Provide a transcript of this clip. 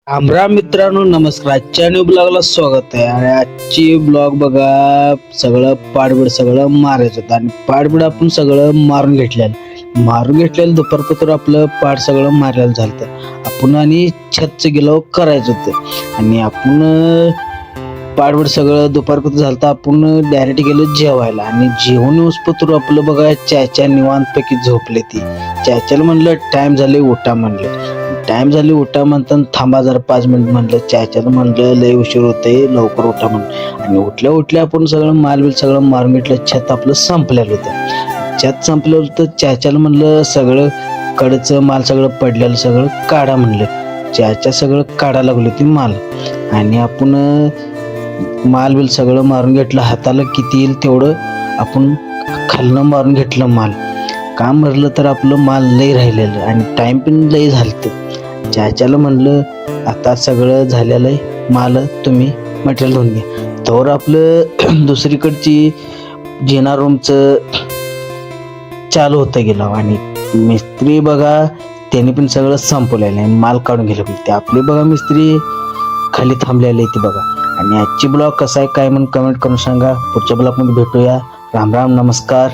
आमरा मित्रांनो नमस्कार. आजच्या न्यू ब्लॉगला स्वागत आहे. आणि आजची ब्लॉग बघा, सगळं पाडबीड सगळं मारायचं होतं आणि पाडबीड आपण सगळं मारून घेतलेलं दुपारपत्र आपलं पाड सगळं मारायला झालं. आपण आणि छतचं गेलो करायचं होतं आणि आपण पाडबीड सगळं दुपारपत्र झालं तर आपण डायरेक्ट गेलो जेवायला. आणि जेवण उचपत्र आपलं बघा चाच्या निवांतपैकी झोपले. ती चाच्याला म्हणलं टाइम झाले उठा म्हणलं. टाइम झाली उठा म्हणताना थांबा जरा 5 मिनिट म्हणलं. चाच्याला म्हणलं लय उशीर होते लवकर उठा म्हणलं. आणि उठल्या आपण सगळं मालबिल सगळं मारून घेतलं. छत आपलं संपलेलं होतं. छत संपलं होतं. चाच्याला म्हणलं सगळं कडचं माल सगळं पडलेलं सगळं काढा म्हणलं. चाच्या सगळं काढा लागलो ती माल. आणि आपण मालबिल सगळं मारून घेतलं. हाताला किती येईल तेवढं आपण खालनं मारून घेतलं माल. काम भरलं तर आपलं माल लय राहिलेलं आणि टाइम पण लय झालं. चाच्याला म्हणलं आता सगळं झालेलं आहे माल तुम्ही मटेरियल धुवून घ्या. तर आपलं दुसरीकडची जिना रूमचं चालू होतं गेलं. आणि मिस्त्री बघा त्याने पण सगळं संपवलेलं आहे, माल काढून गेलं. ते आपले बघा मिस्त्री खाली थांबलेले ते बघा. आणि आजची ब्लॉग कसा आहे काय म्हणून कमेंट करून सांगा. पुढच्या ब्लॉगमध्ये भेटूया. राम राम नमस्कार.